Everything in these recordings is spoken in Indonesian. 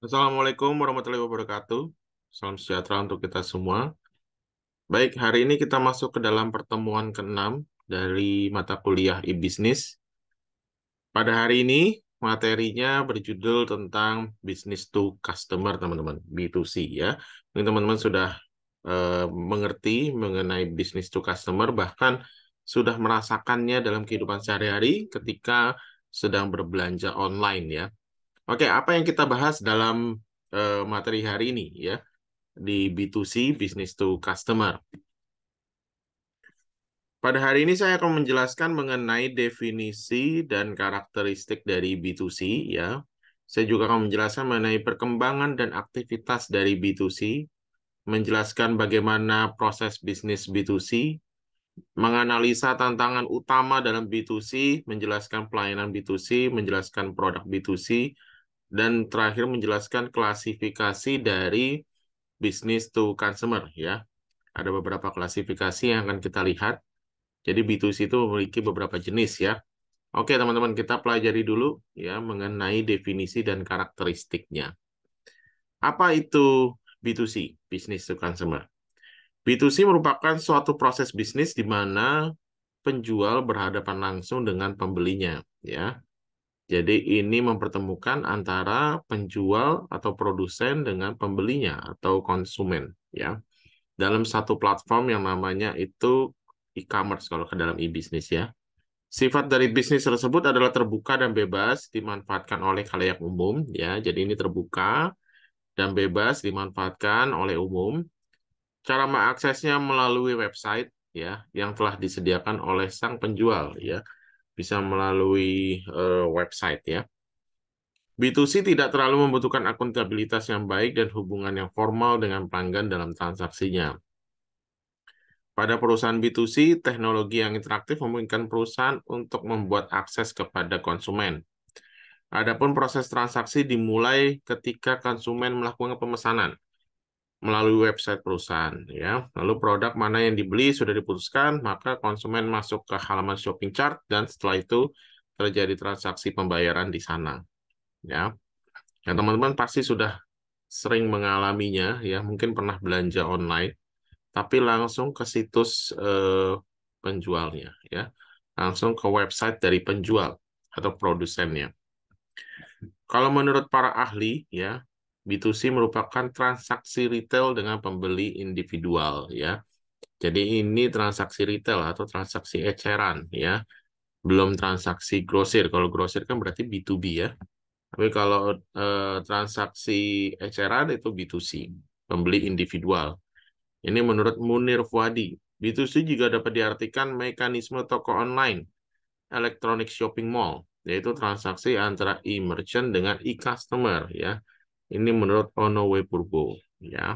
Assalamualaikum warahmatullahi wabarakatuh. Salam sejahtera untuk kita semua. Baik, hari ini kita masuk ke dalam pertemuan ke-6 dari mata kuliah e-business. Pada hari ini, materinya berjudul tentang business to customer, teman-teman, B2C ya. Ini teman-teman sudah mengerti mengenai business to customer, bahkan sudah merasakannya dalam kehidupan sehari-hari ketika sedang berbelanja online ya. Oke, apa yang kita bahas dalam materi hari ini ya di B2C, business to customer. Pada hari ini saya akan menjelaskan mengenai definisi dan karakteristik dari B2C ya. Saya juga akan menjelaskan mengenai perkembangan dan aktivitas dari B2C, menjelaskan bagaimana proses bisnis B2C, menganalisa tantangan utama dalam B2C, menjelaskan pelayanan B2C, menjelaskan produk B2C, dan terakhir menjelaskan klasifikasi dari business to consumer ya. Ada beberapa klasifikasi yang akan kita lihat. Jadi B2C itu memiliki beberapa jenis ya. Oke, teman-teman, kita pelajari dulu ya mengenai definisi dan karakteristiknya. Apa itu B2C, business to consumer? B2C merupakan suatu proses bisnis di mana penjual berhadapan langsung dengan pembelinya ya. Jadi ini mempertemukan antara penjual atau produsen dengan pembelinya atau konsumen ya. Dalam satu platform yang namanya itu e-commerce kalau ke dalam e-business ya. Sifat dari bisnis tersebut adalah terbuka dan bebas dimanfaatkan oleh khalayak umum ya. Jadi ini terbuka dan bebas dimanfaatkan oleh umum. Cara mengaksesnya melalui website ya yang telah disediakan oleh sang penjual ya. Bisa melalui website ya. B2C tidak terlalu membutuhkan akuntabilitas yang baik dan hubungan yang formal dengan pelanggan dalam transaksinya. Pada perusahaan B2C, teknologi yang interaktif memungkinkan perusahaan untuk membuat akses kepada konsumen. Adapun proses transaksi dimulai ketika konsumen melakukan pemesanan melalui website perusahaan. Ya. Lalu produk mana yang dibeli sudah diputuskan, maka konsumen masuk ke halaman shopping cart dan setelah itu terjadi transaksi pembayaran di sana. Ya, ya teman-teman pasti sudah sering mengalaminya, ya mungkin pernah belanja online tapi langsung ke situs penjualnya ya. Langsung ke website dari penjual atau produsennya. Kalau menurut para ahli ya, B2C merupakan transaksi retail dengan pembeli individual ya. Jadi ini transaksi retail atau transaksi eceran ya. Belum transaksi grosir. Kalau grosir kan berarti B2B ya. Tapi kalau transaksi eceran itu B2C, pembeli individual. Ini menurut Munir Fuadi. B2C juga dapat diartikan mekanisme toko online, electronic shopping mall, yaitu transaksi antara e-merchant dengan e-customer ya. Ini menurut Onowe Purbo ya.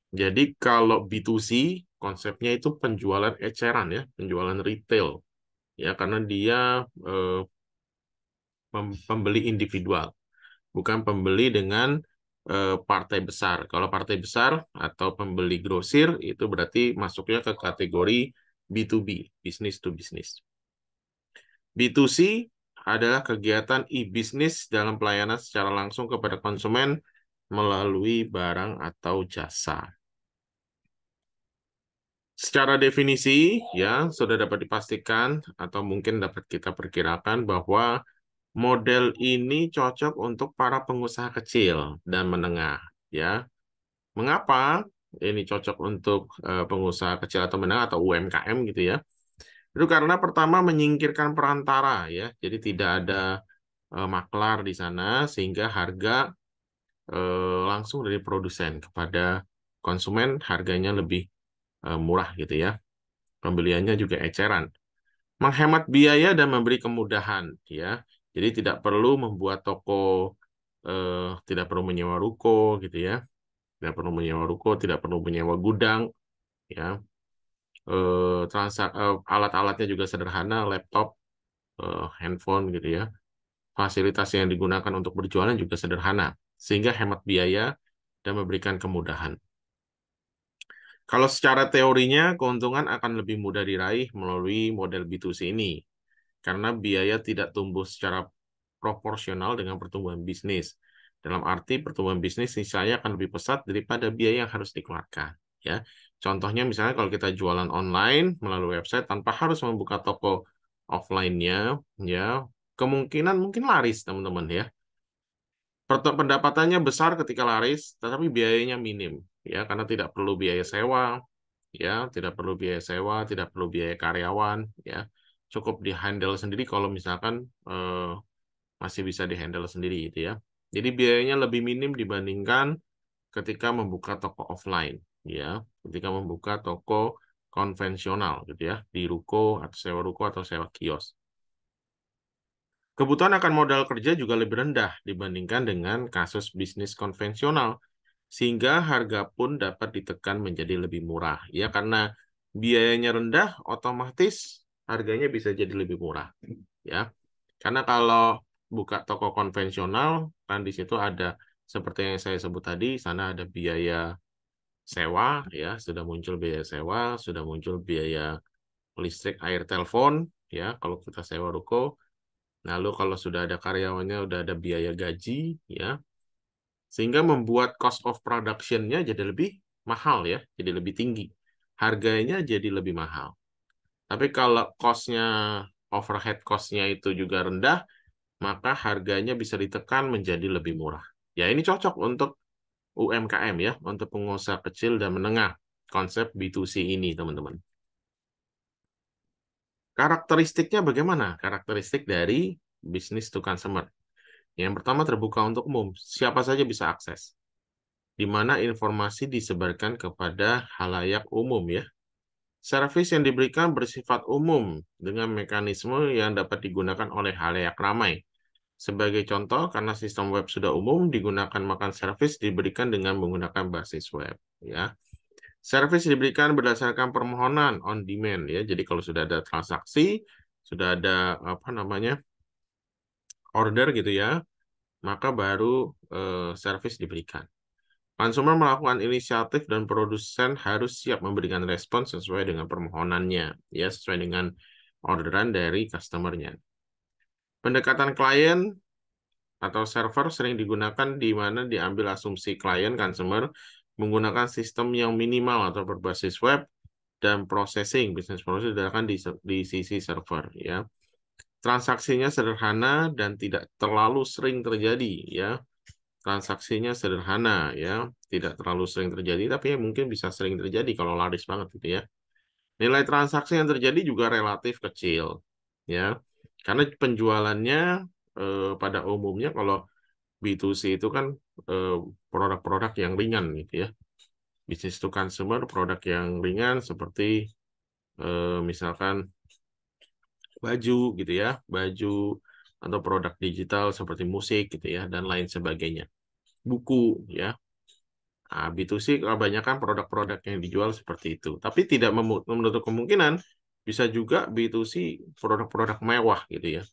Jadi kalau B2C konsepnya itu penjualan eceran ya, penjualan retail ya karena dia eh, pembeli individual, bukan pembeli dengan partai besar. Kalau partai besar atau pembeli grosir itu berarti masuknya ke kategori B2B, business to business. B2C adalah kegiatan e-business dalam pelayanan secara langsung kepada konsumen melalui barang atau jasa. Secara definisi, ya, sudah dapat dipastikan atau mungkin dapat kita perkirakan bahwa model ini cocok untuk para pengusaha kecil dan menengah, ya. Mengapa ini cocok untuk pengusaha kecil atau menengah atau UMKM gitu ya? Itu karena pertama menyingkirkan perantara ya, jadi tidak ada maklar di sana sehingga harga langsung dari produsen kepada konsumen harganya lebih murah gitu ya. Pembeliannya juga eceran. Menghemat biaya dan memberi kemudahan ya. Jadi tidak perlu membuat toko, tidak perlu menyewa ruko gitu ya. Tidak perlu menyewa ruko, tidak perlu menyewa gudang ya. Alat-alatnya juga sederhana, laptop, handphone gitu ya. Fasilitas yang digunakan untuk berjualan juga sederhana, sehingga hemat biaya dan memberikan kemudahan. Kalau secara teorinya, keuntungan akan lebih mudah diraih melalui model B2C ini, karena biaya tidak tumbuh secara proporsional dengan pertumbuhan bisnis. Dalam arti pertumbuhan bisnis saya akan lebih pesat daripada biaya yang harus dikeluarkan. Ya, contohnya misalnya kalau kita jualan online melalui website tanpa harus membuka toko offline-nya, ya kemungkinan mungkin laris teman-teman ya. Pendapatannya besar ketika laris, tetapi biayanya minim, ya karena tidak perlu biaya sewa, ya tidak perlu biaya sewa, tidak perlu biaya karyawan, ya cukup dihandle sendiri kalau misalkan masih bisa dihandle sendiri gitu ya. Jadi biayanya lebih minim dibandingkan ketika membuka toko offline, ya ketika membuka toko konvensional gitu ya di ruko atau sewa kios. Kebutuhan akan modal kerja juga lebih rendah dibandingkan dengan kasus bisnis konvensional, sehingga harga pun dapat ditekan menjadi lebih murah. Ya, karena biayanya rendah, otomatis harganya bisa jadi lebih murah. Ya, karena kalau buka toko konvensional, kan di situ ada seperti yang saya sebut tadi, sana ada biaya sewa, ya sudah muncul biaya sewa, sudah muncul biaya listrik, air, telepon, ya kalau kita sewa ruko. Lalu kalau sudah ada karyawannya, udah ada biaya gaji, ya, sehingga membuat cost of production-nya jadi lebih mahal ya, jadi lebih tinggi. Harganya jadi lebih mahal. Tapi kalau cost-nya, overhead cost-nya itu juga rendah, maka harganya bisa ditekan menjadi lebih murah. Ya ini cocok untuk UMKM ya, untuk pengusaha kecil dan menengah. Konsep B2C ini, teman-teman. Karakteristiknya bagaimana? Karakteristik dari bisnis to consumer. Yang pertama terbuka untuk umum, siapa saja bisa akses. Di mana informasi disebarkan kepada halayak umum ya. Servis yang diberikan bersifat umum dengan mekanisme yang dapat digunakan oleh halayak ramai. Sebagai contoh, karena sistem web sudah umum, digunakan makan servis diberikan dengan menggunakan basis web. Ya, servis diberikan berdasarkan permohonan on demand. Ya, jadi kalau sudah ada transaksi, sudah ada apa namanya order gitu ya, maka baru servis diberikan. Konsumen melakukan inisiatif dan produsen harus siap memberikan respon sesuai dengan permohonannya, ya sesuai dengan orderan dari customer-nya. Pendekatan klien atau server sering digunakan di mana diambil asumsi klien consumer menggunakan sistem yang minimal atau berbasis web dan processing bisnis proses dilakukan di sisi server, ya. Transaksinya sederhana dan tidak terlalu sering terjadi, ya. Transaksinya sederhana ya, tidak terlalu sering terjadi, tapi ya mungkin bisa sering terjadi kalau laris banget gitu ya. Nilai transaksi yang terjadi juga relatif kecil ya, karena penjualannya pada umumnya kalau B2C itu kan produk-produk yang ringan gitu ya. Business to consumer produk yang ringan seperti misalkan baju gitu ya, baju atau produk digital seperti musik gitu ya dan lain sebagainya. Buku ya. Nah, B2C kebanyakan produk-produk yang dijual seperti itu. Tapi tidak menutup kemungkinan bisa juga B2C produk-produk mewah gitu ya.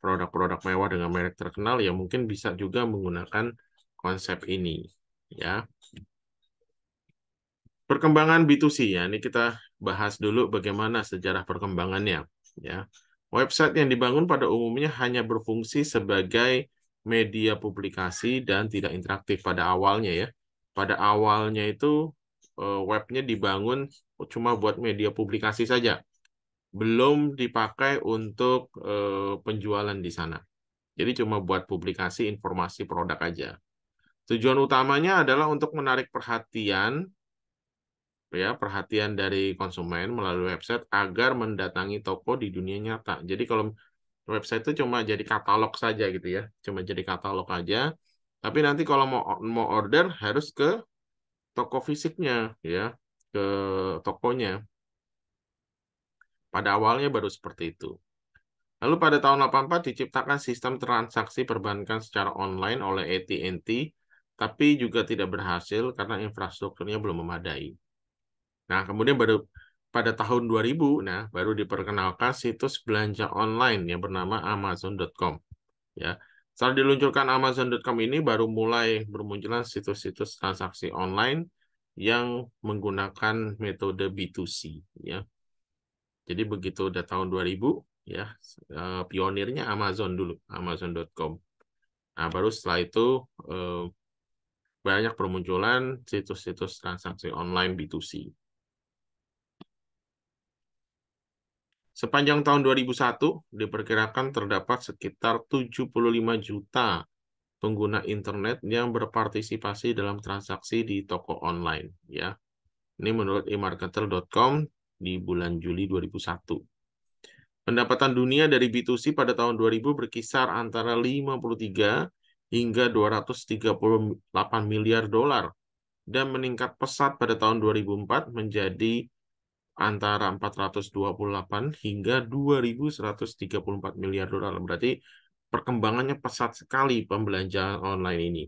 Produk-produk mewah dengan merek terkenal yang mungkin bisa juga menggunakan konsep ini. Ya. Perkembangan B2C ya. Ini kita bahas dulu bagaimana sejarah perkembangannya. Ya. Website yang dibangun pada umumnya hanya berfungsi sebagai media publikasi dan tidak interaktif pada awalnya ya. Pada awalnya itu webnya dibangun cuma buat media publikasi saja, belum dipakai untuk penjualan di sana. Jadi cuma buat publikasi informasi produk aja. Tujuan utamanya adalah untuk menarik perhatian dari konsumen melalui website agar mendatangi toko di dunia nyata. Jadi kalau website itu cuma jadi katalog saja gitu ya, cuma jadi katalog aja. Tapi nanti kalau mau order harus ke toko fisiknya ya, ke tokonya. Pada awalnya baru seperti itu. Lalu pada tahun 84 diciptakan sistem transaksi perbankan secara online oleh AT&T, tapi juga tidak berhasil karena infrastrukturnya belum memadai. Nah, kemudian baru pada tahun 2000, nah baru diperkenalkan situs belanja online yang bernama Amazon.com. Ya, setelah diluncurkan Amazon.com ini baru mulai bermunculan situs-situs transaksi online yang menggunakan metode B2C. Ya, jadi begitu udah tahun 2000, ya pionirnya Amazon dulu, Amazon.com. Nah, baru setelah itu banyak bermunculan situs-situs transaksi online B2C. Sepanjang tahun 2001, diperkirakan terdapat sekitar 75 juta pengguna internet yang berpartisipasi dalam transaksi di toko online. Ya, ini menurut eMarketer.com di bulan Juli 2001. Pendapatan dunia dari B2C pada tahun 2000 berkisar antara 53 hingga 238 miliar dolar dan meningkat pesat pada tahun 2004 menjadi antara 428 hingga 2.134 miliar dolar. Berarti perkembangannya pesat sekali pembelanjaan online ini,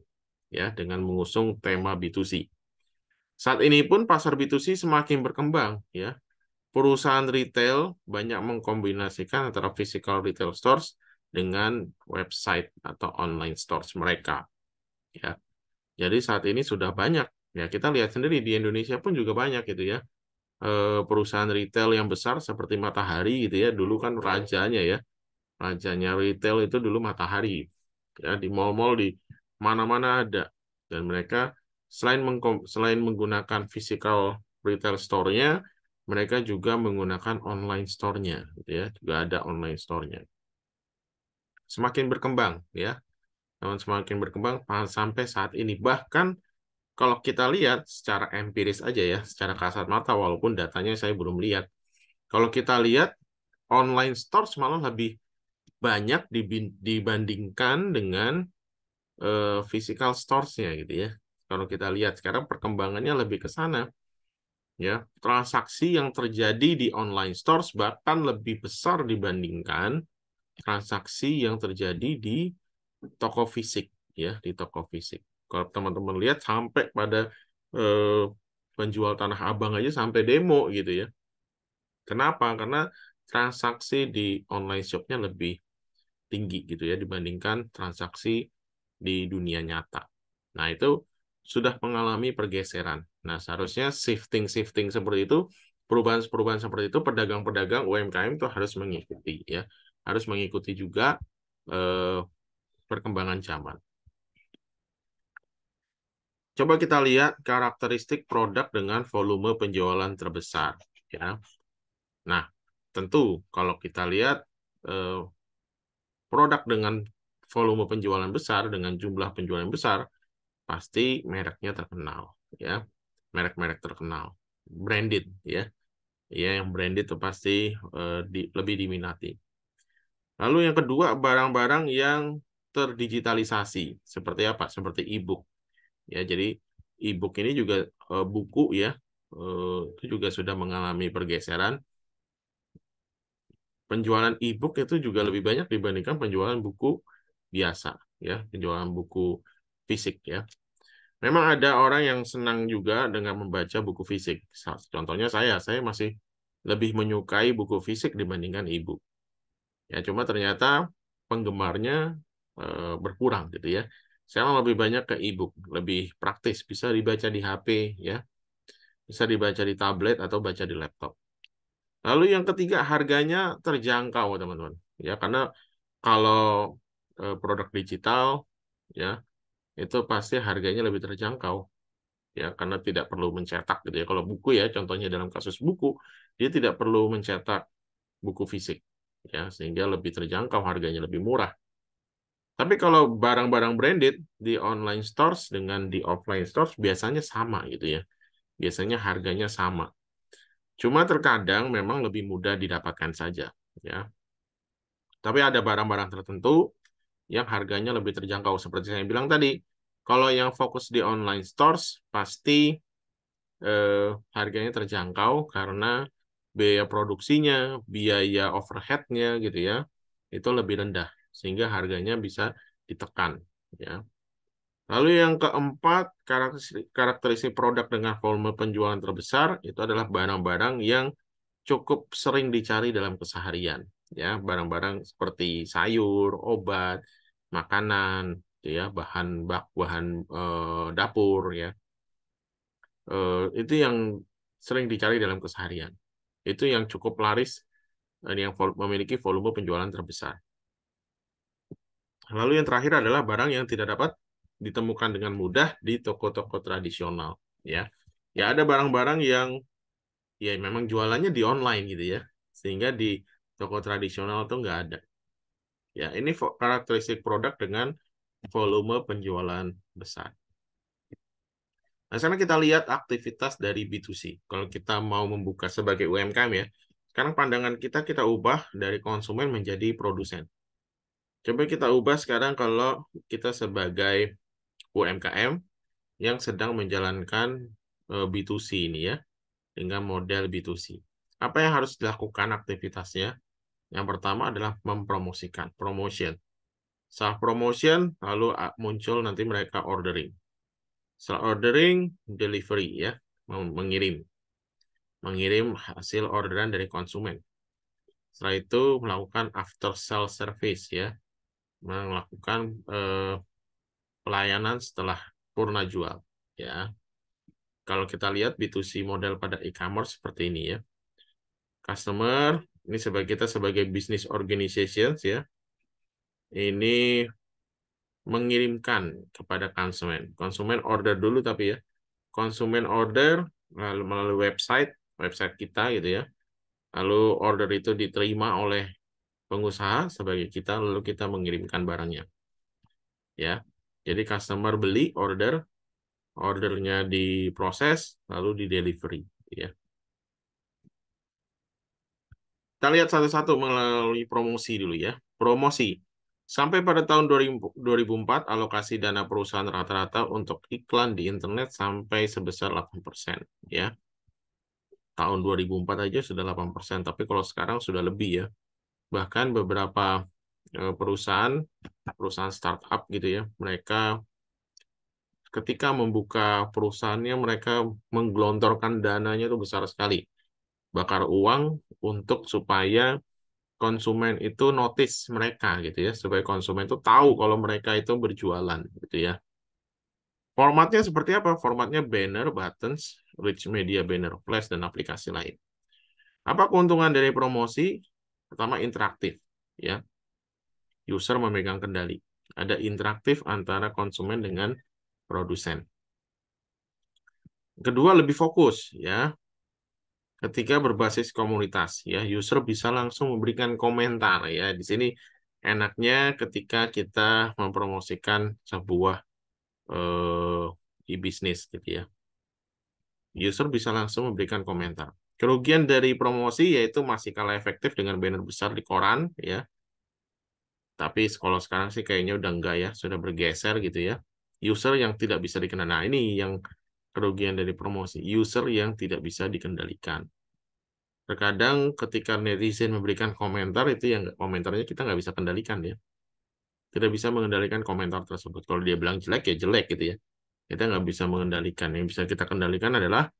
ya, dengan mengusung tema B2C. Saat ini pun pasar B2C semakin berkembang, ya. Perusahaan retail banyak mengkombinasikan antara physical retail stores dengan website atau online stores mereka, ya. Jadi saat ini sudah banyak, ya, kita lihat sendiri di Indonesia pun juga banyak gitu ya, perusahaan retail yang besar seperti Matahari gitu ya, dulu kan rajanya ya, rajanya retail itu dulu Matahari, ya, di mall-mall di mana-mana ada, dan mereka selain menggunakan physical retail store-nya, mereka juga menggunakan online store-nya gitu ya, juga ada online store-nya. Semakin berkembang ya, semakin berkembang sampai saat ini. Bahkan kalau kita lihat secara empiris aja ya, secara kasat mata, walaupun datanya saya belum lihat. Kalau kita lihat, online stores malah lebih banyak dibandingkan dengan physical stores-nya gitu ya. Kalau kita lihat sekarang perkembangannya lebih ke sana. Ya, transaksi yang terjadi di online stores bahkan lebih besar dibandingkan transaksi yang terjadi di toko fisik ya, di toko fisik. Kalau teman-teman lihat sampai pada eh, penjual tanah abang aja sampai demo gitu ya. Kenapa? Karena transaksi di online shop-nya lebih tinggi gitu ya dibandingkan transaksi di dunia nyata. Nah, itu sudah mengalami pergeseran. Nah, seharusnya shifting seperti itu, perubahan-perubahan seperti itu, pedagang-pedagang UMKM itu harus mengikuti ya. Harus mengikuti juga eh, perkembangan zaman. Coba kita lihat karakteristik produk dengan volume penjualan terbesar ya. Nah, tentu kalau kita lihat eh, produk dengan volume penjualan besar, dengan jumlah penjualan besar, pasti mereknya terkenal ya, merek-merek terkenal, branded ya, ya yang branded itu pasti lebih diminati. Lalu yang kedua, barang-barang yang terdigitalisasi seperti apa? Seperti e-book ya. Jadi e-book ini juga buku ya, itu juga sudah mengalami pergeseran. Penjualan e-book itu juga lebih banyak dibandingkan penjualan buku biasa ya, penjualan buku fisik ya. Memang ada orang yang senang juga dengan membaca buku fisik. Contohnya saya masih lebih menyukai buku fisik dibandingkan e-book. Ya, cuma ternyata penggemarnya berkurang gitu ya. Saya lebih banyak ke e-book, lebih praktis, bisa dibaca di HP ya, bisa dibaca di tablet atau baca di laptop. Lalu yang ketiga, harganya terjangkau, teman-teman. Ya, karena kalau produk digital ya, itu pasti harganya lebih terjangkau ya, karena tidak perlu mencetak gitu ya. Kalau buku ya, contohnya dalam kasus buku, dia tidak perlu mencetak buku fisik ya, sehingga lebih terjangkau, harganya lebih murah. Tapi kalau barang-barang branded di online stores dengan di offline stores biasanya sama gitu ya. Biasanya harganya sama. Cuma terkadang memang lebih mudah didapatkan saja ya. Tapi ada barang-barang tertentu yang harganya lebih terjangkau. Seperti saya bilang tadi, kalau yang fokus di online stores pasti harganya terjangkau karena biaya produksinya, biaya overhead-nya gitu ya, itu lebih rendah sehingga harganya bisa ditekan ya. Lalu yang keempat, karakteristik produk dengan volume penjualan terbesar itu adalah barang-barang yang cukup sering dicari dalam keseharian ya, barang-barang seperti sayur, obat, makanan ya, bahan dapur ya. Itu yang sering dicari dalam keseharian. Itu yang cukup laris, yang memiliki volume penjualan terbesar. Lalu yang terakhir adalah barang yang tidak dapat ditemukan dengan mudah di toko-toko tradisional. Ya, ya ada barang-barang yang ya memang jualannya di online gitu ya, sehingga di toko tradisional tuh nggak ada. Ya, ini karakteristik produk dengan volume penjualan besar. Nah, sekarang kita lihat aktivitas dari B2C. Kalau kita mau membuka sebagai UMKM ya, sekarang pandangan kita ubah dari konsumen menjadi produsen. Coba kita ubah sekarang kalau kita sebagai UMKM yang sedang menjalankan B2C ini ya, dengan model B2C. Apa yang harus dilakukan aktivitasnya? Yang pertama adalah mempromosikan, promotion. Self promotion, lalu muncul nanti mereka ordering. Setelah ordering, delivery ya, mengirim. Mengirim hasil orderan dari konsumen. Setelah itu melakukan after sale service ya, melakukan pelayanan setelah purna jual ya. Kalau kita lihat B2C model pada e-commerce seperti ini ya. Customer ini kita sebagai business organizations ya. Ini mengirimkan kepada konsumen. Konsumen order dulu tapi ya. Konsumen order lalu melalui website kita gitu ya. Lalu order itu diterima oleh pengusaha sebagai kita, lalu kita mengirimkan barangnya. Ya. Jadi customer beli ordernya diproses, lalu di delivery. Ya. Kita lihat satu-satu melalui promosi dulu ya. Promosi. Sampai pada tahun 2004, alokasi dana perusahaan rata-rata untuk iklan di internet sampai sebesar 8%. Ya. Tahun 2004 aja sudah 8%, tapi kalau sekarang sudah lebih ya. Bahkan beberapa perusahaan startup gitu ya, mereka ketika membuka perusahaannya, mereka menggelontorkan dananya itu besar sekali. Bakar uang untuk supaya konsumen itu notice mereka gitu ya, supaya konsumen itu tahu kalau mereka itu berjualan gitu ya. Formatnya seperti apa? Formatnya banner, buttons, rich media banner, flash, dan aplikasi lain. Apa keuntungan dari promosi? Pertama, interaktif ya. User memegang kendali. Ada interaktif antara konsumen dengan produsen. Kedua, lebih fokus ya. Ketika berbasis komunitas ya, user bisa langsung memberikan komentar ya. Di sini enaknya ketika kita mempromosikan sebuah e-bisnis gitu ya. User bisa langsung memberikan komentar. Kerugian dari promosi yaitu masih kalah efektif dengan banner besar di koran ya. Tapi kalau sekarang sih kayaknya udah enggak ya, sudah bergeser gitu ya. User yang tidak bisa dikendalikan. Nah, ini yang kerugian dari promosi. User yang tidak bisa dikendalikan. Terkadang ketika netizen memberikan komentar, itu yang komentarnya kita nggak bisa kendalikan ya. Tidak bisa mengendalikan komentar tersebut. Kalau dia bilang jelek, ya jelek gitu ya. Kita nggak bisa mengendalikan. Yang bisa kita kendalikan adalah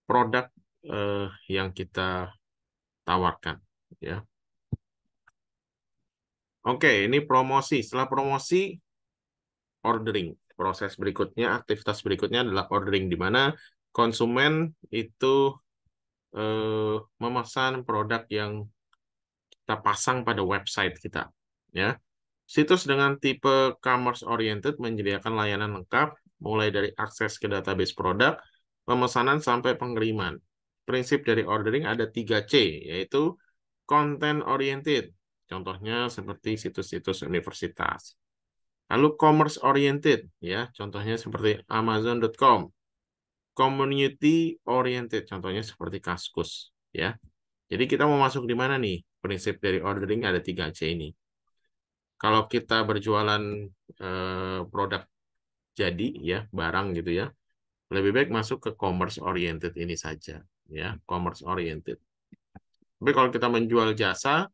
produk yang kita tawarkan. Ya. Oke, ini promosi. Setelah promosi, ordering. Proses berikutnya, aktivitas berikutnya adalah ordering, di mana konsumen itu memesan produk yang kita pasang pada website kita. Ya. Situs dengan tipe commerce oriented menyediakan layanan lengkap, mulai dari akses ke database produk, pemesanan sampai pengiriman. Prinsip dari ordering ada 3C, yaitu content oriented. Contohnya seperti situs-situs universitas. Lalu commerce oriented, ya, contohnya seperti Amazon.com. Community oriented, contohnya seperti Kaskus, ya. Jadi kita mau masuk di mana nih? Prinsip dari ordering ada 3C ini. Kalau kita berjualan produk jadi ya, barang gitu ya, lebih baik masuk ke commerce oriented ini saja, ya, commerce oriented. Tapi kalau kita menjual jasa,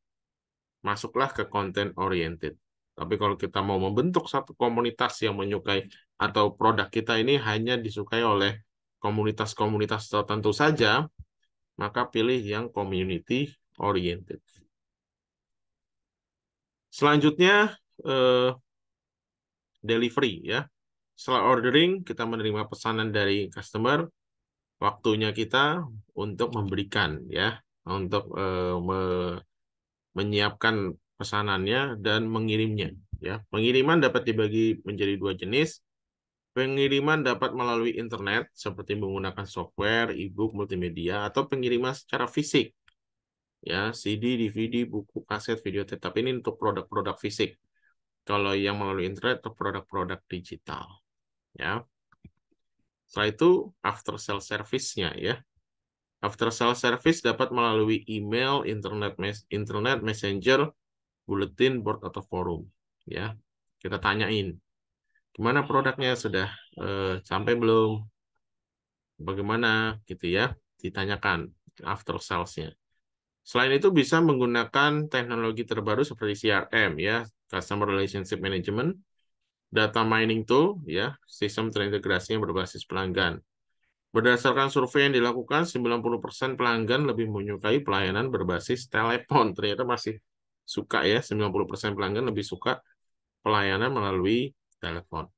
masuklah ke content oriented. Tapi kalau kita mau membentuk satu komunitas yang menyukai atau produk kita ini hanya disukai oleh komunitas-komunitas tertentu saja, maka pilih yang community oriented. Selanjutnya delivery ya. Setelah ordering, kita menerima pesanan dari customer, waktunya kita untuk memberikan ya, untuk menyiapkan pesanannya dan mengirimnya Ya, pengiriman dapat dibagi menjadi dua jenis. Pengiriman dapat melalui internet seperti menggunakan software, e-book, multimedia, atau pengiriman secara fisik. Ya, CD, DVD, buku, kaset, videotape. Tapi ini untuk produk-produk fisik. Kalau yang melalui internet untuk produk-produk digital. Ya. Setelah itu after sale service-nya ya. After sale service dapat melalui email, internet messenger, bulletin board atau forum. Ya, kita tanyain gimana produknya, sudah sampai belum, bagaimana gitu ya, ditanyakan after sales-nya. Selain itu bisa menggunakan teknologi terbaru seperti CRM ya, Customer Relationship Management, data mining tool ya, sistem terintegrasi yang berbasis pelanggan. Berdasarkan survei yang dilakukan, 90% pelanggan lebih menyukai pelayanan berbasis telepon. Ternyata masih suka ya, 90% pelanggan lebih suka pelayanan melalui telepon.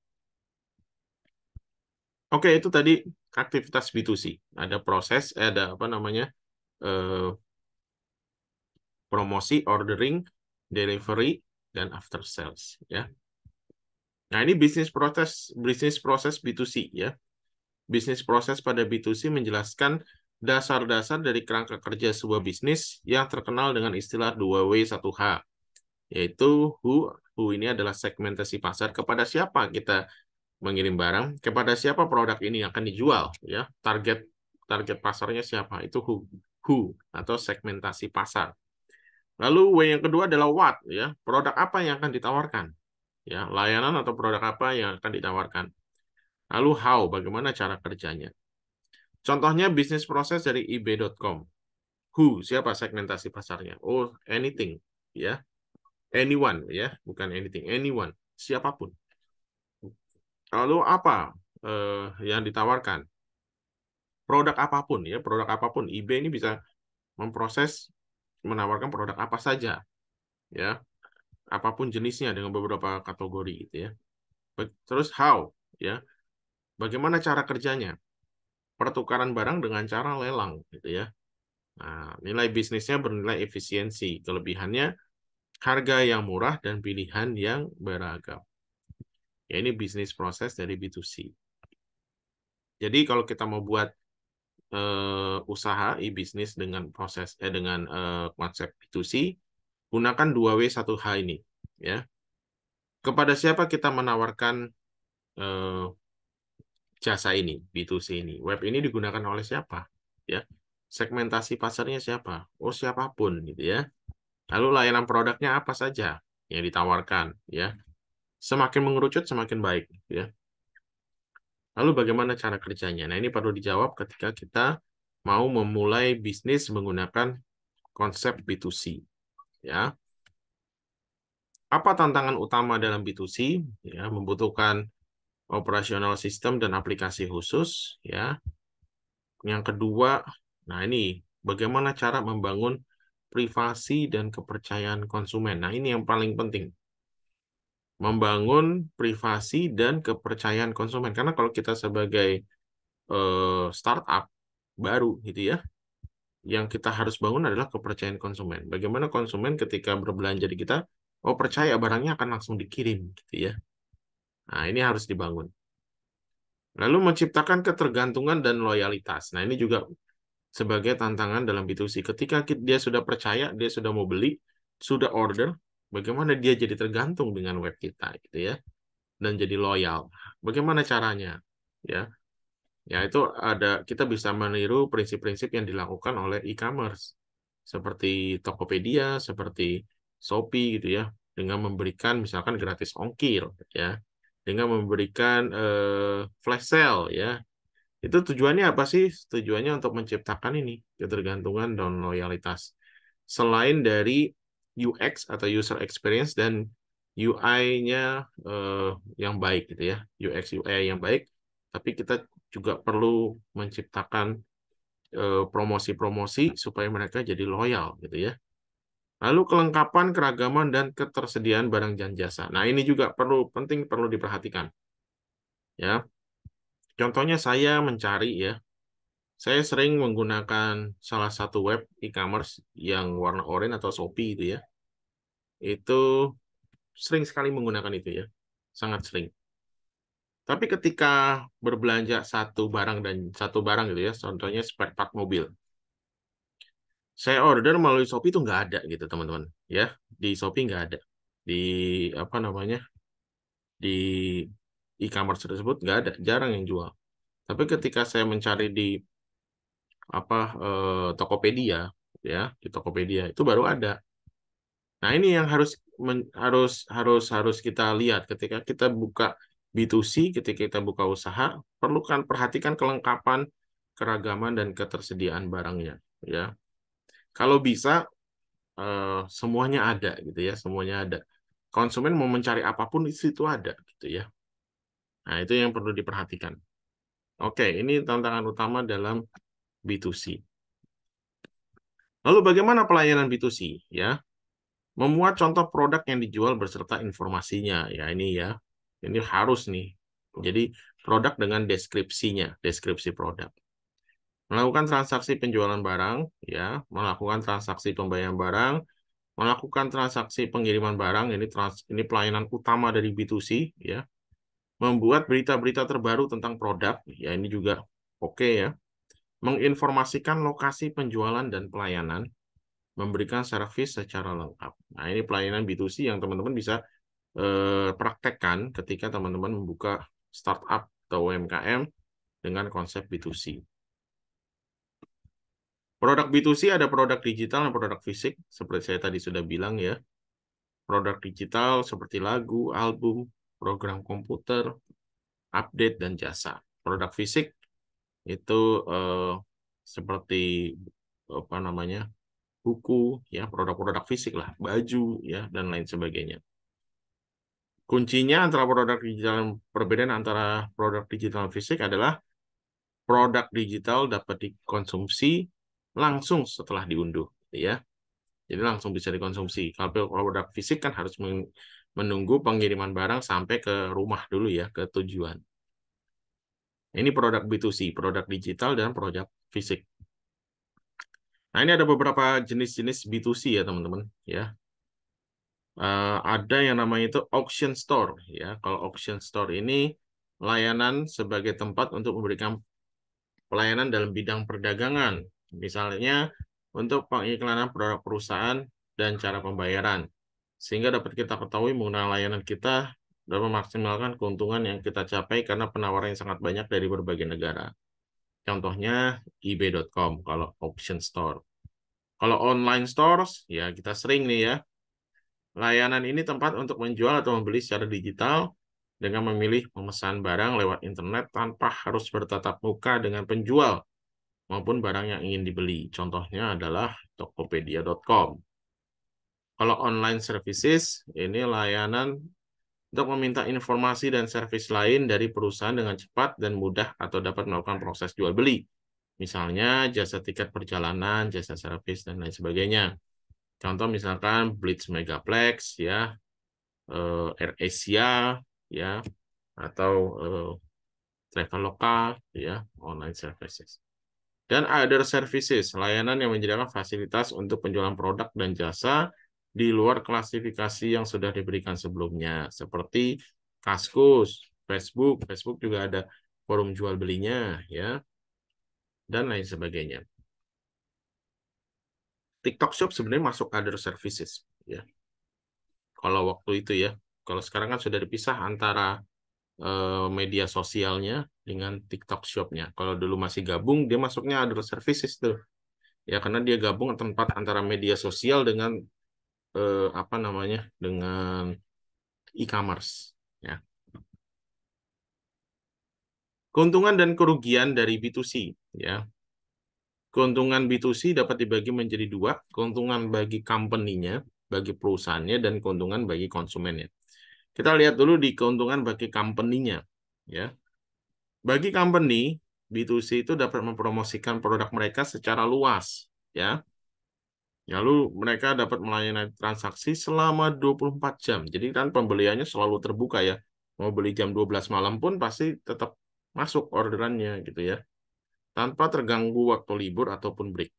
Oke, itu tadi aktivitas B2C. Ada proses, ada apa namanya, promosi, ordering, delivery, dan after sales. Ya. Nah, ini bisnis proses B2C ya. Bisnis proses pada B2C menjelaskan dasar-dasar dari kerangka kerja sebuah bisnis yang terkenal dengan istilah 2W 1H, yaitu who ini adalah segmentasi pasar, kepada siapa kita mengirim barang, kepada siapa produk ini akan dijual, ya. Target pasarnya siapa, itu who atau segmentasi pasar. Lalu W yang kedua adalah what, ya. Produk apa yang akan ditawarkan, ya. Layanan atau produk apa yang akan ditawarkan. Lalu how, bagaimana cara kerjanya. Contohnya bisnis proses dari ebay.com. Who, siapa segmentasi pasarnya? Oh, anything, ya. Anyone, ya, bukan anything, anyone, siapapun. Lalu apa yang ditawarkan? Produk apapun, ya, produk apapun. eBay ini bisa memproses, menawarkan produk apa saja, ya, apapun jenisnya dengan beberapa kategori, gitu ya. Terus how, ya, bagaimana cara kerjanya? Pertukaran barang dengan cara lelang, gitu ya. Nah, nilai bisnisnya bernilai efisiensi, kelebihannya harga yang murah dan pilihan yang beragam. Ya, ini bisnis proses dari B2C. Jadi kalau kita mau buat usaha e-bisnis dengan konsep B2C, gunakan 2W 1H ini, ya. Kepada siapa kita menawarkan jasa ini, B2C ini? Web ini digunakan oleh siapa? Ya. Segmentasi pasarnya siapa? Oh, siapapun gitu ya. Lalu layanan produknya apa saja yang ditawarkan, ya. Semakin mengerucut semakin baik, ya. Lalu bagaimana cara kerjanya? Nah, ini perlu dijawab ketika kita mau memulai bisnis menggunakan konsep B2C, ya. Apa tantangan utama dalam B2C? Ya, membutuhkan operasional sistem dan aplikasi khusus, ya. Yang kedua, nah ini bagaimana cara membangun privasi dan kepercayaan konsumen. Nah, ini yang paling penting. Membangun privasi dan kepercayaan konsumen. Karena kalau kita sebagai startup baru gitu ya, yang kita harus bangun adalah kepercayaan konsumen. Bagaimana konsumen ketika berbelanja di kita, oh percaya barangnya akan langsung dikirim gitu ya. Nah, ini harus dibangun. Lalu menciptakan ketergantungan dan loyalitas. Nah, ini juga sebagai tantangan dalam B2C. Ketika dia sudah percaya, dia sudah mau beli, sudah order, bagaimana dia jadi tergantung dengan web kita gitu ya, dan jadi loyal. Bagaimana caranya? Ya. Ya, itu kita bisa meniru prinsip-prinsip yang dilakukan oleh e-commerce seperti Tokopedia, seperti Shopee gitu ya, dengan memberikan misalkan gratis ongkir ya, dengan memberikan flash sale ya. Itu tujuannya apa sih? Tujuannya untuk menciptakan ini ketergantungan dan loyalitas. Selain dari UX atau user experience dan UI-nya yang baik gitu ya, UX UI yang baik, tapi kita juga perlu menciptakan promosi-promosi supaya mereka jadi loyal gitu ya. Lalu kelengkapan, keragaman, dan ketersediaan barang dan jasa. Nah, ini juga perlu diperhatikan. Ya, contohnya saya mencari ya, saya sering menggunakan salah satu web e-commerce yang warna oranye atau Shopee itu ya. Itu sering sekali menggunakan itu ya, sangat sering. Tapi ketika berbelanja satu barang gitu ya, contohnya spare part mobil, saya order melalui Shopee itu nggak ada gitu teman-teman, ya di Shopee nggak ada, di apa namanya di e-commerce tersebut nggak ada, jarang yang jual. Tapi ketika saya mencari di Tokopedia, ya di Tokopedia itu baru ada. Nah, ini yang harus kita lihat ketika kita buka B2C, ketika kita buka usaha, perhatikan kelengkapan, keragaman dan ketersediaan barangnya, ya. Kalau bisa semuanya ada gitu ya, semuanya ada. Konsumen mau mencari apapun di situ ada gitu ya. Nah, itu yang perlu diperhatikan. Oke, ini tantangan utama dalam B2C. Lalu bagaimana pelayanan B2C ya? Memuat contoh produk yang dijual beserta informasinya. Ya ini ya. Ini harus nih. Jadi produk dengan deskripsinya, deskripsi produk. Melakukan transaksi penjualan barang, ya, melakukan transaksi pembayaran barang, melakukan transaksi pengiriman barang, ini pelayanan utama dari B2C, ya. Membuat berita-berita terbaru tentang produk, ya ini juga oke ya. Menginformasikan lokasi penjualan dan pelayanan, memberikan servis secara lengkap. Nah, ini pelayanan B2C yang teman-teman bisa praktekkan ketika teman-teman membuka startup atau UMKM dengan konsep B2C. Produk B2C ada produk digital dan produk fisik, seperti saya tadi sudah bilang ya. Produk digital seperti lagu, album, program komputer, update, dan jasa. Produk fisik itu seperti apa namanya buku, ya produk-produk fisik lah, baju, ya dan lain sebagainya. Kuncinya antara produk digital, perbedaan antara produk digital dan fisik adalah produk digital dapat dikonsumsi langsung setelah diunduh, ya. Jadi langsung bisa dikonsumsi. Kalau produk fisik kan harus menunggu pengiriman barang sampai ke rumah dulu ya, ke tujuan. Ini produk B2C, produk digital dan produk fisik. Nah, ini ada beberapa jenis-jenis B2C ya, teman-teman, ya. Ada yang namanya itu auction store ya. Kalau auction store ini layanan sebagai tempat untuk memberikan pelayanan dalam bidang perdagangan, misalnya untuk pengiklanan produk perusahaan dan cara pembayaran, sehingga dapat kita ketahui menggunakan layanan kita dan memaksimalkan keuntungan yang kita capai karena penawaran yang sangat banyak dari berbagai negara. Contohnya ebay.com kalau auction store. Kalau online stores, ya kita sering nih ya. Layanan ini tempat untuk menjual atau membeli secara digital dengan memilih memesan barang lewat internet tanpa harus bertatap muka dengan penjual maupun barang yang ingin dibeli. Contohnya adalah tokopedia.com. Kalau online services, ini layanan untuk meminta informasi dan servis lain dari perusahaan dengan cepat dan mudah atau dapat melakukan proses jual beli. Misalnya jasa tiket perjalanan, jasa servis, dan lain sebagainya. Contoh misalkan Blitz Megaplex, ya, AirAsia, ya, atau Traveloka, ya, online services. Dan other services, layanan yang menyediakan fasilitas untuk penjualan produk dan jasa di luar klasifikasi yang sudah diberikan sebelumnya, seperti Kaskus, Facebook juga ada forum jual belinya, ya, dan lain sebagainya. TikTok Shop sebenarnya masuk other services, ya. Kalau waktu itu ya, kalau sekarang kan sudah dipisah antara media sosialnya dengan TikTok Shop-nya. Kalau dulu masih gabung, dia masuknya other services tuh. Ya, karena dia gabung tempat antara media sosial dengan apa namanya dengan e-commerce ya. Keuntungan dan kerugian dari B2C ya. Keuntungan B2C dapat dibagi menjadi dua, keuntungan bagi company-nya, bagi perusahaannya, dan keuntungan bagi konsumennya. Kita lihat dulu di keuntungan bagi company-nya ya. Bagi company, B2C itu dapat mempromosikan produk mereka secara luas ya. Lalu mereka dapat melayani transaksi selama 24 jam. Jadi kan pembeliannya selalu terbuka ya. Mau beli jam 12 malam pun pasti tetap masuk orderannya gitu ya. Tanpa terganggu waktu libur ataupun break.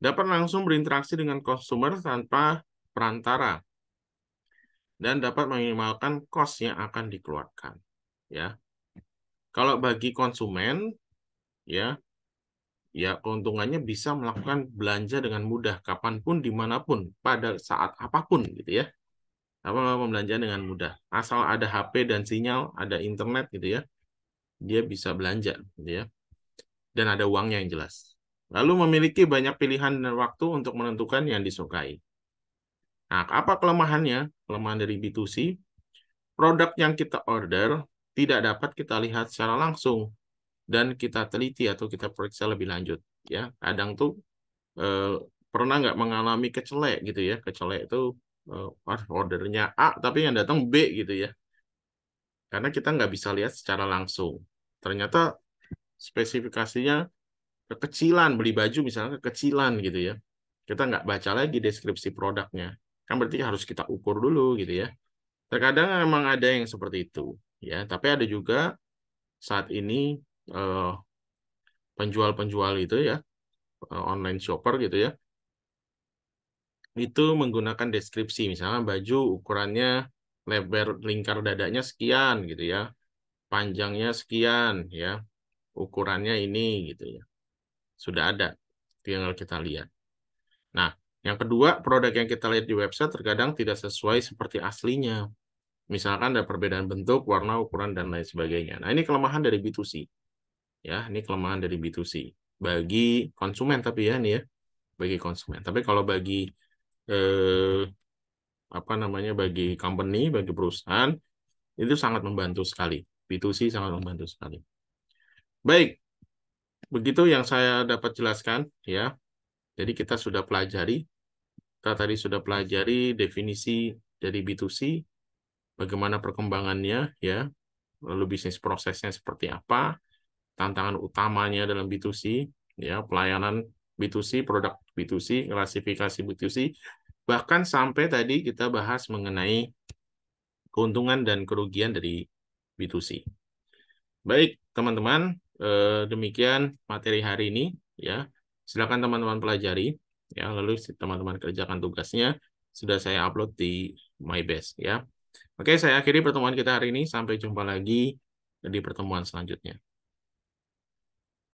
Dapat langsung berinteraksi dengan konsumer tanpa perantara. dan dapat meminimalkan cost yang akan dikeluarkan. Ya, kalau bagi konsumen, ya, keuntungannya bisa melakukan belanja dengan mudah kapanpun, dimanapun, pada saat apapun, gitu ya. Apa pembelanjaan dengan mudah, asal ada HP dan sinyal, ada internet, gitu ya, dia bisa belanja, gitu ya, dan ada uangnya yang jelas. Lalu memiliki banyak pilihan dan waktu untuk menentukan yang disukai. Nah, apa kelemahannya? Kelemahan dari B2C, produk yang kita order tidak dapat kita lihat secara langsung dan kita teliti atau kita periksa lebih lanjut. Ya, kadang tuh pernah nggak mengalami kecelek gitu ya? Kecelek itu ordernya A tapi yang datang B gitu ya. Karena kita nggak bisa lihat secara langsung. Ternyata spesifikasinya kekecilan, beli baju misalnya kekecilan gitu ya. Kita nggak baca lagi deskripsi produknya. Kan berarti harus kita ukur dulu gitu ya. Terkadang memang ada yang seperti itu ya, tapi ada juga saat ini eh, penjual-penjual itu ya, online shopper gitu ya, itu menggunakan deskripsi, misalnya baju ukurannya lebar lingkar dadanya sekian gitu ya, panjangnya sekian ya, ukurannya ini gitu ya. Sudah ada, tinggal kita lihat. Nah, yang kedua, produk yang kita lihat di website terkadang tidak sesuai seperti aslinya. Misalkan ada perbedaan bentuk, warna, ukuran, dan lain sebagainya. Nah, ini kelemahan dari B2C. Ya, ini kelemahan dari B2C. Bagi konsumen tapi ya, nih ya, bagi konsumen. Tapi kalau bagi eh, apa namanya, bagi company, bagi perusahaan, itu sangat membantu sekali. B2C sangat membantu sekali. Baik, begitu yang saya dapat jelaskan ya. Jadi kita sudah pelajari, kita tadi sudah pelajari definisi dari B2C, bagaimana perkembangannya ya, lalu bisnis prosesnya seperti apa, tantangan utamanya dalam B2C, ya, pelayanan B2C, produk B2C, klasifikasi B2C, bahkan sampai tadi kita bahas mengenai keuntungan dan kerugian dari B2C. Baik, teman-teman, demikian materi hari ini ya. Silakan teman-teman pelajari ya, lalu teman-teman kerjakan tugasnya. Sudah saya upload di MyBest ya. Oke, saya akhiri pertemuan kita hari ini. Sampai jumpa lagi di pertemuan selanjutnya.